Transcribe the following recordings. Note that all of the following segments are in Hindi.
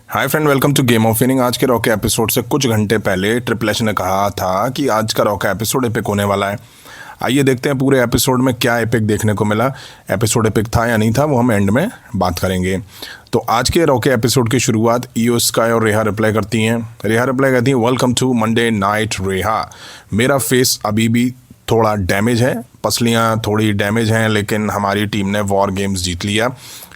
Hi friend, welcome to game of winning. आज के रॉ के एपिसोड से कुछ घंटे पहले ट्रिपल एच ने कहा था कि आज का रॉ का एपिसोड एपिक होने वाला है। आइए देखते हैं पूरे एपिसोड में क्या एपिक देखने को मिला। एपिसोड एपिक था या नहीं था वो हम एंड में बात करेंगे। तो आज के रॉ के एपिसोड की शुरुआत ईओ स्काई और रेहा रिप्लाई करती हैं। रेहा रिप्लाई कहती हैं, वेलकम टू मंडे नाइट रेहा। मेरा फेस अभी भी थोड़ा डैमेज है, पसलियाँ थोड़ी डैमेज हैं, लेकिन हमारी टीम ने वॉर गेम्स जीत लिया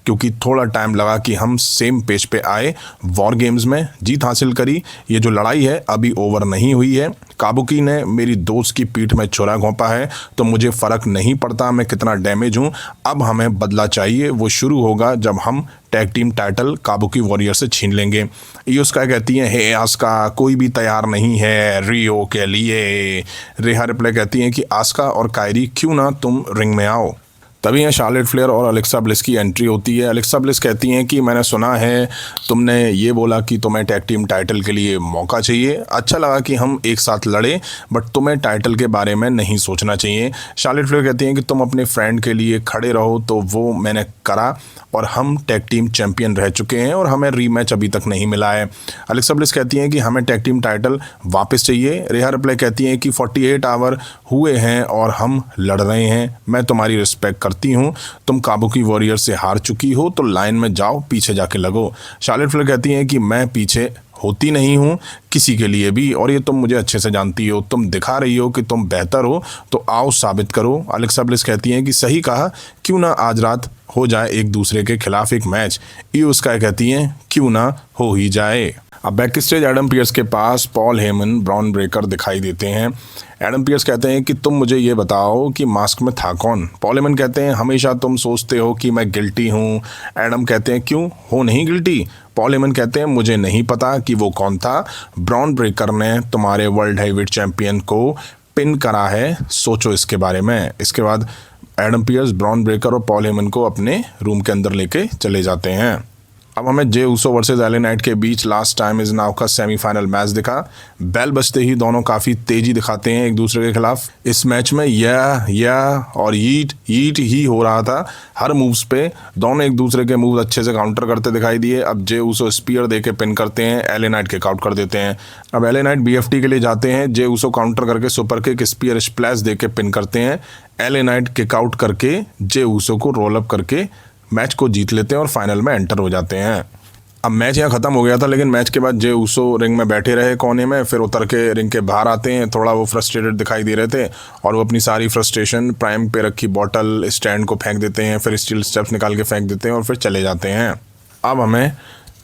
क्योंकि थोड़ा टाइम लगा कि हम सेम पेज पे आए। वॉर गेम्स में जीत हासिल करी। ये जो लड़ाई है अभी ओवर नहीं हुई है। काबुकी ने मेरी दोस्त की पीठ में छुरा घोंपा है तो मुझे फ़र्क नहीं पड़ता मैं कितना डैमेज हूँ। अब हमें बदला चाहिए, वो शुरू होगा जब हम tag team title Kabuki warrior से छीन लेंगे। ईओ स्काई कहती हैं, हे आस्का, कोई भी तैयार नहीं है रियो के लिए। रेहा रिप्लाई कहती हैं कि आस्का और कायरी, क्यों ना तुम रिंग में आओ। तभी यहाँ शार्लेट फ्लेयर और अलेक्सा ब्लिस की एंट्री होती है। अलेक्सा ब्लिस कहती हैं कि मैंने सुना है तुमने ये बोला कि तुम्हें टैग टीम टाइटल के लिए मौका चाहिए। अच्छा लगा कि हम एक साथ लड़े, बट तुम्हें टाइटल के बारे में नहीं सोचना चाहिए। शार्लेट फ्लेयर कहती हैं कि तुम अपने फ्रेंड के लिए खड़े रहो, तो वो मैंने करा और हम टैग टीम चैंपियन रह चुके हैं और हमें रीमैच अभी तक नहीं मिला है। अलेक्सा ब्लिस कहती हैं कि हमें टैग टीम टाइटल वापस चाहिए। रेहा रिप्लाई कहती हैं कि 48 आवर हुए हैं और हम लड़ रहे हैं। मैं तुम्हारी रिस्पेक्ट करती हूँ। तुम काबुकी वॉरियर से हार चुकी हो तो लाइन में जाओ, पीछे जाके लगो। शार्लेट फ्लेयर कहती हैं कि मैं पीछे होती नहीं हूँ किसी के लिए भी, और ये तुम मुझे अच्छे से जानती हो। तुम दिखा रही हो कि तुम बेहतर हो, तो आओ साबित करो। अलेक्सा ब्लिस कहती हैं कि सही कहा, क्यों ना आज रात हो जाए एक दूसरे के खिलाफ एक मैच। ईओ स्काई कहती हैं, क्यों ना हो ही जाए। अब बैक स्टेज एडम पियर्स के पास पॉल हेमन ब्रॉन ब्रेकर दिखाई देते हैं। एडम पियर्स कहते हैं कि तुम मुझे ये बताओ कि मास्क में था कौन। पॉल हेमन कहते हैं, हमेशा तुम सोचते हो कि मैं गिल्टी हूँ। एडम कहते हैं, क्यों हो नहीं गिल्टी। पॉल हेमन कहते हैं, मुझे नहीं पता कि वो कौन था। ब्रॉन ब्रेकर ने तुम्हारे वर्ल्ड हैवीवेट चैंपियन को पिन करा है, सोचो इसके बारे में। इसके बाद एडम पियर्स ब्रॉन ब्रेकर और पॉल हेमन को अपने रूम के अंदर लेके चले जाते हैं। अब हमें Jey Uso versus LA Knight के बीच लास्ट टाइम इज नाउ का सेमीफाइनल मैच दिखा। बेल बजते ही दोनों काफ़ी तेजी दिखाते हैं एक दूसरे के खिलाफ। इस मैच में या और ईट ही हो रहा था हर मूव्स पे। दोनों एक दूसरे के मूव्स अच्छे से काउंटर करते दिखाई दिए। अब जे ऊसो स्पीयर दे के पिन करते हैं, एले नाइट किक आउट कर देते हैं। अब एले नाइट बीएफटी के लिए जाते हैं। जे ऊसो काउंटर करके सुपर किक स्पीयर स्प्लैश दे के पिन करते हैं। एले नाइट किक आउट करके जे ऊसो को रोल अप करके मैच को जीत लेते हैं और फाइनल में एंटर हो जाते हैं। अब मैच यहाँ ख़त्म हो गया था, लेकिन मैच के बाद जे ऊसो रिंग में बैठे रहे कोने में, फिर उतर के रिंग के बाहर आते हैं। थोड़ा वो फ्रस्ट्रेटेड दिखाई दे रहे थे और वो अपनी सारी फ्रस्ट्रेशन प्राइम पे रखी बॉटल स्टैंड को फेंक देते हैं, फिर स्टील स्टेप्स निकाल के फेंक देते हैं और फिर चले जाते हैं। अब हमें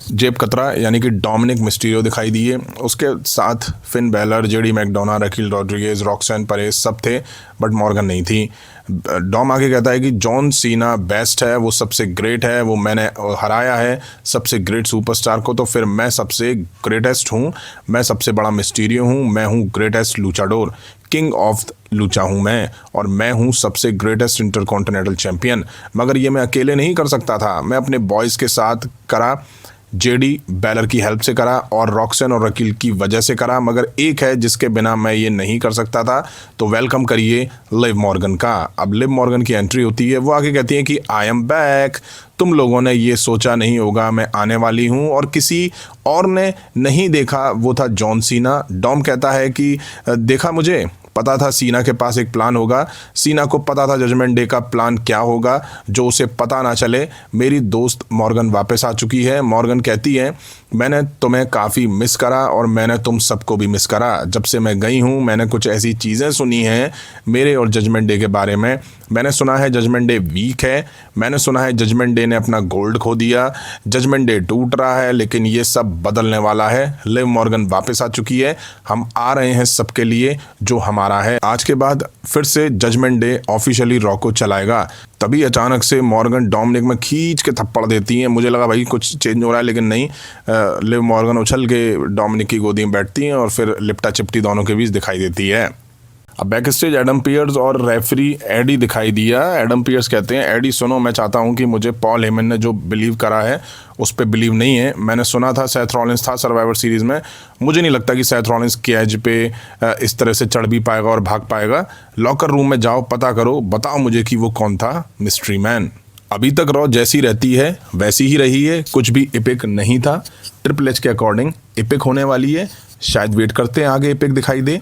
जेब कतरा यानी कि डोमिनिक मिस्टीरियो दिखाई दिए। उसके साथ Finn Balor, JD McDonagh, Raquel Rodriguez, Roxanne Perez सब थे, बट मॉर्गन नहीं थी। डॉम आगे कहता है कि जॉन सीना बेस्ट है, वो सबसे ग्रेट है, वो मैंने हराया है सबसे ग्रेट सुपरस्टार को, तो फिर मैं सबसे ग्रेटेस्ट हूँ, मैं सबसे बड़ा मिस्टीरियो हूँ, मैं हूँ ग्रेटेस्ट लूचाडोर, किंग ऑफ लूचा हूँ मैं, और मैं हूँ सबसे ग्रेटेस्ट इंटरकॉन्टिनेंटल चैंपियन। मगर ये मैं अकेले नहीं कर सकता था, मैं अपने बॉयज़ के साथ करा, जेडी बैलर की हेल्प से करा और रॉक्सन और रकील की वजह से करा। मगर एक है जिसके बिना मैं ये नहीं कर सकता था, तो वेलकम करिए लिव मॉर्गन का। अब लिव मॉर्गन की एंट्री होती है। वो आगे कहती हैं कि आई एम बैक। तुम लोगों ने ये सोचा नहीं होगा मैं आने वाली हूँ, और किसी और ने नहीं देखा, वो था जॉन सीना। डॉम कहता है कि देखा, मुझे पता था सीना के पास एक प्लान होगा। सीना को पता था जजमेंट डे का प्लान क्या होगा, जो उसे पता ना चले। मेरी दोस्त मॉर्गन वापस आ चुकी है। मॉर्गन कहती है, मैंने तुम्हें काफ़ी मिस करा और मैंने तुम सबको भी मिस करा। जब से मैं गई हूँ मैंने कुछ ऐसी चीज़ें सुनी हैं मेरे और जजमेंट डे के बारे में। मैंने सुना है जजमेंट डे वीक है, मैंने सुना है जजमेंट डे ने अपना गोल्ड खो दिया, जजमेंट डे टूट रहा है, लेकिन ये सब बदलने वाला है। लिव मॉर्गन वापस आ चुकी है, हम आ रहे हैं सबके लिए जो हमारा है। आज के बाद फिर से जजमेंट डे ऑफिशियली रॉ को चलाएगा। तभी अचानक से मॉर्गन डोमिनिक में खींच के थप्पड़ देती हैं। मुझे लगा भाई कुछ चेंज हो रहा है, लेकिन नहीं। लिव मॉर्गन उछल के डोमिनिक की गोदी में बैठती हैं और फिर लिपटा चिपटी दोनों के बीच दिखाई देती है। अब बैक स्टेज एडम पियर्स और रेफरी एडी दिखाई दिया। एडम पियर्स कहते हैं, एडी सुनो, मैं चाहता हूं कि मुझे पॉल हेमन ने जो बिलीव करा है उस पर बिलीव नहीं है। मैंने सुना था सेथ रॉलिंस था सर्वाइवर सीरीज़ में, मुझे नहीं लगता कि सेथ रॉलिंस केज पे इस तरह से चढ़ भी पाएगा और भाग पाएगा। लॉकर रूम में जाओ, पता करो, बताओ मुझे कि वो कौन था मिस्ट्री मैन। अभी तक रॉ जैसी रहती है वैसी ही रही है, कुछ भी एपिक नहीं था। ट्रिपल एच के अकॉर्डिंग एपिक होने वाली है, शायद वेट करते हैं आगे एपिक दिखाई दे।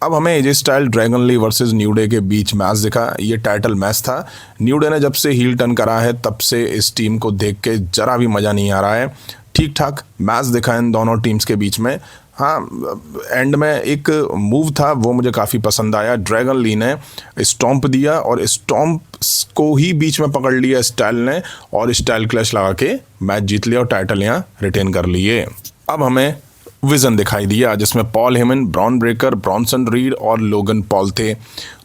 अब हमें AJ Styles Dragon Lee versus New Day के बीच मैच दिखा। ये टाइटल मैच था। न्यू डे ने जब से हील टर्न करा है तब से इस टीम को देख के जरा भी मज़ा नहीं आ रहा है। ठीक ठाक मैच दिखा इन दोनों टीम्स के बीच में। हाँ, एंड में एक मूव था वो मुझे काफ़ी पसंद आया। ड्रैगन ली ने स्टॉम्प दिया और स्टॉम्प को ही बीच में पकड़ लिया स्टाइल ने और स्टाइल क्लैश लगा के मैच जीत लिया और टाइटल यहाँ रिटेन कर लिए। अब हमें विजन दिखाई दिया जिसमें Paul Heyman, Bron Breakker, Bronson read और लोगन पॉल थे।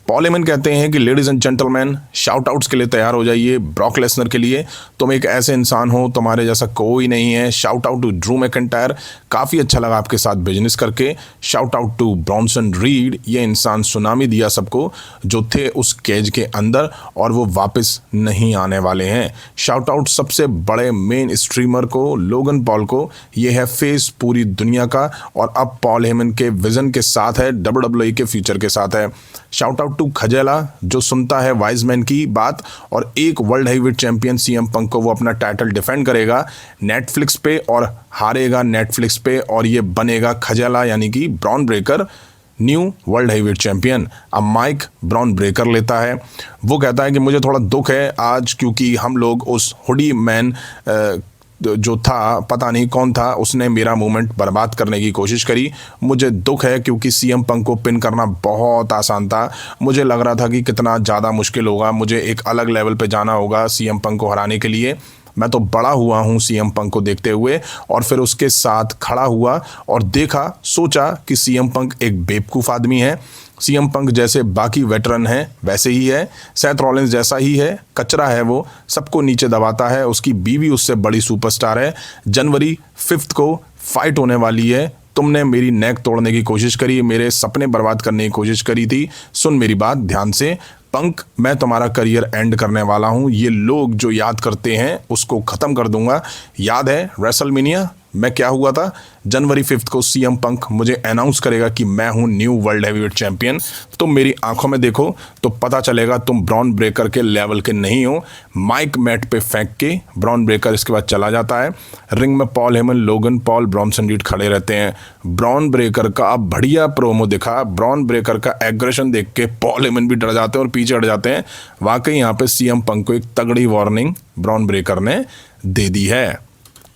पॉल हेमन कहते हैं कि ladies and gentleman, shout outs के लिए तैयार हो जाइए ब्रॉक लेसनर के लिए। तुम एक ऐसे इंसान हो, तुम्हारे जैसा कोई नहीं है। Shout out to Drew McIntyre, काफ़ी अच्छा लगा आपके साथ बिजनेस करके। Shout out to Bronson Reid, ये इंसान सुनामी दिया सबको जो थे उस केज के अंदर और वो वापस नहीं आने वाले हैं। शाउट आउट सबसे बड़े मेन स्ट्रीमर को, लोगन पॉल को। ये है फेस पूरी दुनिया का और अब पॉल हेमन के विजन के साथ है, WWE के फ्यूचर के साथ है। शाउट आउट टू खजेला जो सुनता है वाइजमैन की बात और एक वर्ल्ड हैवीवेट चैंपियन CM पंक को वो अपना टाइटल डिफेंड करेगा नेटफ्लिक्स पे और हारेगा नेटफ्लिक्स पे और ये बनेगा खजेला यानी कि Bron Breakker new world heavyweight champion. अब माइक ब्रॉन ब्रेकर लेता है। वो कहता है कि मुझे थोड़ा दुख है आज क्योंकि हम लोग उस हुडी मैन जो था, पता नहीं कौन था, उसने मेरा मूवमेंट बर्बाद करने की कोशिश करी। मुझे दुख है क्योंकि CM पंक को पिन करना बहुत आसान था। मुझे लग रहा था कि कितना ज़्यादा मुश्किल होगा, मुझे एक अलग लेवल पे जाना होगा CM पंक को हराने के लिए। मैं तो बड़ा हुआ हूँ CM पंक को देखते हुए और फिर उसके साथ खड़ा हुआ और देखा, सोचा कि CM पंक एक बेवकूफ़ आदमी है। CM पंक जैसे बाकी वेटरन हैं वैसे ही है। सेथ रॉलिंस जैसा ही है, कचरा है वो, सबको नीचे दबाता है। उसकी बीवी उससे बड़ी सुपरस्टार है। जनवरी 5 को फाइट होने वाली है। तुमने मेरी नेक तोड़ने की कोशिश करी, मेरे सपने बर्बाद करने की कोशिश करी थी। सुन मेरी बात ध्यान से पंक, मैं तुम्हारा करियर एंड करने वाला हूँ। ये लोग जो याद करते हैं उसको ख़त्म कर दूंगा। याद है रेसलमेनिया में क्या हुआ था? जनवरी 5 को CM पंक मुझे अनाउंस करेगा कि मैं हूँ न्यू वर्ल्ड हैवीवेट चैंपियन। तुम मेरी आंखों में देखो तो पता चलेगा तुम ब्रॉन ब्रेकर के लेवल के नहीं हो। माइक मैट पे फेंक के ब्रॉन ब्रेकर इसके बाद चला जाता है। रिंग में Paul Heyman, Logan Paul, Bronson read खड़े रहते हैं। ब्रॉन ब्रेकर का बढ़िया प्रोमो दिखा। ब्रॉन ब्रेकर का एग्रेशन देख के पॉल हेमन भी डर जाते हैं और पीछे हट जाते हैं। वाकई यहाँ पे CM पंक को एक तगड़ी वार्निंग ब्रॉन ब्रेकर ने दे दी है।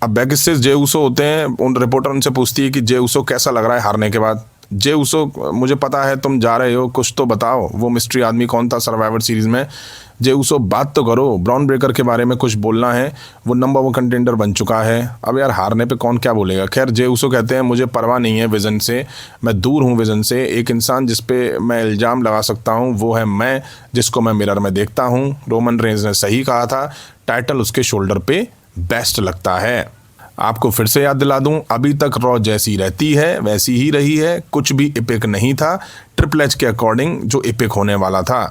अब बैक स्टेज जे उसो होते हैं, उन रिपोर्टर उनसे पूछती है कि जे उसो कैसा लग रहा है हारने के बाद। जे उसो, मुझे पता है तुम जा रहे हो, कुछ तो बताओ। वो मिस्ट्री आदमी कौन था सर्वाइवर सीरीज में? जे उसो बात तो करो, ब्रॉन ब्रेकर के बारे में कुछ बोलना है। वो नंबर 1 कंटेंडर बन चुका है। अब यार हारने पे कौन क्या बोलेगा। खैर जे उसो कहते हैं मुझे परवाह नहीं है विजन से, मैं दूर हूँ विजन से। एक इंसान जिस पे मैं इल्ज़ाम लगा सकता हूँ वो है मैं, जिसको मैं मिरर में देखता हूँ। रोमन रेंज ने सही कहा था, टाइटल उसके शोल्डर पे बेस्ट लगता है। आपको फिर से याद दिला दूं, अभी तक रॉ जैसी रहती है वैसी ही रही है, कुछ भी एपिक नहीं था ट्रिपल एच के अकॉर्डिंग जो एपिक होने वाला था।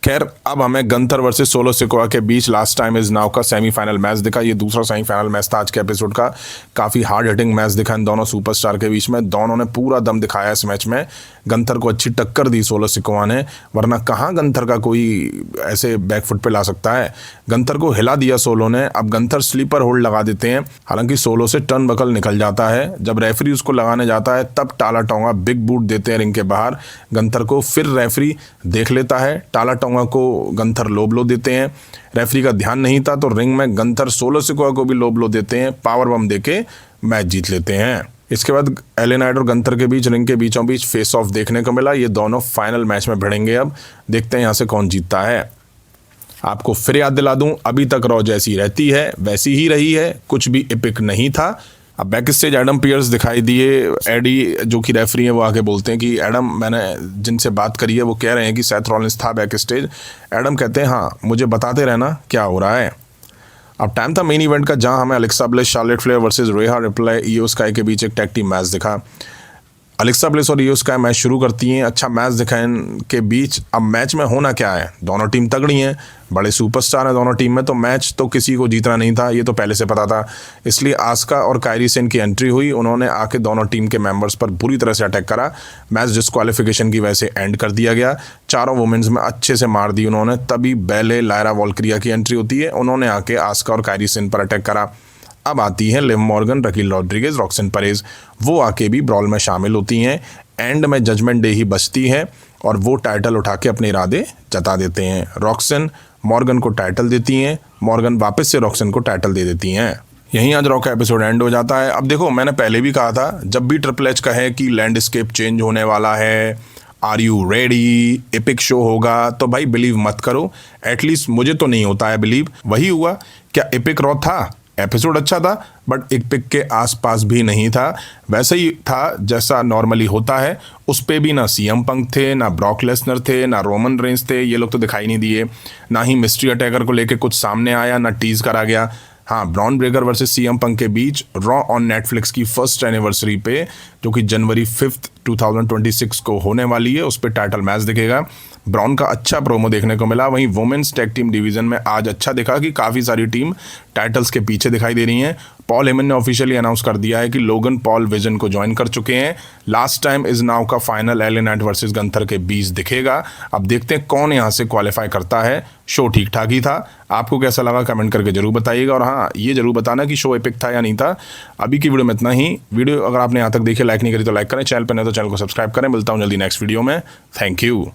खैर अब हमें गंथर वर्सेस सोलो सिकोआ के बीच लास्ट टाइम इज नाउ का सेमीफाइनल मैच दिखा। ये दूसरा सेमीफाइनल मैच था आज के एपिसोड का। काफ़ी हार्ड हिटिंग मैच दिखा इन दोनों सुपरस्टार के बीच में। दोनों ने पूरा दम दिखाया इस मैच में। गंथर को अच्छी टक्कर दी सोलो सिकोआ ने, वरना कहाँ गंथर का कोई ऐसे बैकफुट पे ला सकता है। गंथर को हिला दिया सोलो ने। अब गंथर स्लीपर होल्ड लगा देते हैं, हालांकि सोलो से टर्न बकल निकल जाता है। जब रेफरी उसको लगाने जाता है तब टाला टोंगा बिग बूट देते हैं रिंग के बाहर गंथर को। फिर रेफरी देख लेता है, टाला टोंगा को गंथर लो ब्लो देते हैं। रेफरी का ध्यान नहीं था तो रिंग में गंथर सोलो सिकोआ को भी लो ब्लो देते हैं। पावर बम देके मैच जीत लेते हैं। इसके बाद एले नाइट और गंथर के बीच रिंग के बीचों बीच फेस ऑफ देखने को मिला। ये दोनों फाइनल मैच में भिड़ेंगे। अब देखते हैं यहाँ से कौन जीतता है। आपको फिर याद दिला दूं, अभी तक रॉ जैसी रहती है वैसी ही रही है, कुछ भी एपिक नहीं था। अब बैक स्टेज एडम पियर्स दिखाई दिए। एडी जो कि रेफरी है वो आके बोलते हैं कि एडम, मैंने जिनसे बात करी है वो कह रहे हैं कि सेथ रॉलिंस था बैक स्टेज। एडम कहते हैं हाँ, मुझे बताते रहना क्या हो रहा है। अब टाइम था मेन इवेंट का, जहां हमें Alexa Bliss, Charlotte Flair versus Rhea Ripley, Iyo Sky के बीच एक टैग टीम मैच दिखा। अलेक्सा ब्लिस और इयो स्काई मैच शुरू करती हैं। अच्छा मैच दिखाने के बीच अब मैच में होना क्या है, दोनों टीम तगड़ी हैं, बड़े सुपरस्टार हैं दोनों टीम में, तो मैच तो किसी को जीतना नहीं था, ये तो पहले से पता था। इसलिए आस्का और कायरी सेन की एंट्री हुई, उन्होंने आके दोनों टीम के मेंबर्स पर बुरी तरह से अटैक करा। मैच डिस्क्वालिफिकेशन की वजह से एंड कर दिया गया। चारों वुमेन्स में अच्छे से मार दी उन्होंने। तभी बेले लायरा वॉल्क्रिया की एंट्री होती है, उन्होंने आके आस्का और कायरी सेन पर अटैक करा। अब आती हैं Liv Morgan, रकील Rodriguez, Roxanne Perez, वो आके भी ब्रॉल में शामिल होती हैं। एंड में जजमेंट डे ही बचती है और वो टाइटल उठा के अपने इरादे जता देते हैं। रॉक्सन मॉर्गन को टाइटल देती हैं, मॉर्गन वापस से रॉक्सन को टाइटल दे देती हैं। यहीं आज रॉ का एपिसोड एंड हो जाता है। अब देखो मैंने पहले भी कहा था, जब भी ट्रिपल एच कहे कि लैंडस्केप चेंज होने वाला है, are you ready, epic show होगा, तो भाई बिलीव मत करो। एटलीस्ट मुझे तो नहीं होता है बिलीव। वही हुआ, क्या एपिक रॉ था, एपिसोड अच्छा था, बट एपिक के आसपास भी नहीं था। वैसे ही था जैसा नॉर्मली होता है। उस पे भी ना सीएम पंक थे, ना ब्रॉक लेसनर थे, ना रोमन रेंज थे, ये लोग तो दिखाई नहीं दिए। ना ही मिस्ट्री अटैकर को लेके कुछ सामने आया, ना टीज करा गया। हाँ, Bron Breakker versus CM Punk के बीच रॉ ऑन नेटफ्लिक्स की फर्स्ट एनिवर्सरी पे, जो कि जनवरी 5, 2026 को होने वाली है, उस पर टाइटल मैच दिखेगा। ब्रॉन का अच्छा प्रोमो देखने को मिला। वहीं वुमेन्स टैग टीम डिवीजन में आज अच्छा दिखा कि काफ़ी सारी टीम टाइटल्स के पीछे दिखाई दे रही हैं। पॉल हेमन ने ऑफिशियली अनाउंस कर दिया है कि लोगन पॉल विजन को ज्वाइन कर चुके हैं। लास्ट टाइम इज नाउ का final LA Knight versus Gunther के बीच दिखेगा। अब देखते हैं कौन यहाँ से क्वालिफाई करता है। शो ठीक ठाक ही था, आपको कैसा लगा कमेंट करके जरूर बताइएगा। और हाँ, ये जरूर बताना कि शो एपिक था या नहीं था। अभी की वीडियो में इतना ही। वीडियो अगर आपने यहाँ तक देखी, लाइक नहीं करी तो लाइक करें, चैनल पर नहीं तो चैनल को सब्सक्राइब करें। मिलता हूँ जल्दी नेक्स्ट वीडियो में। Thank you.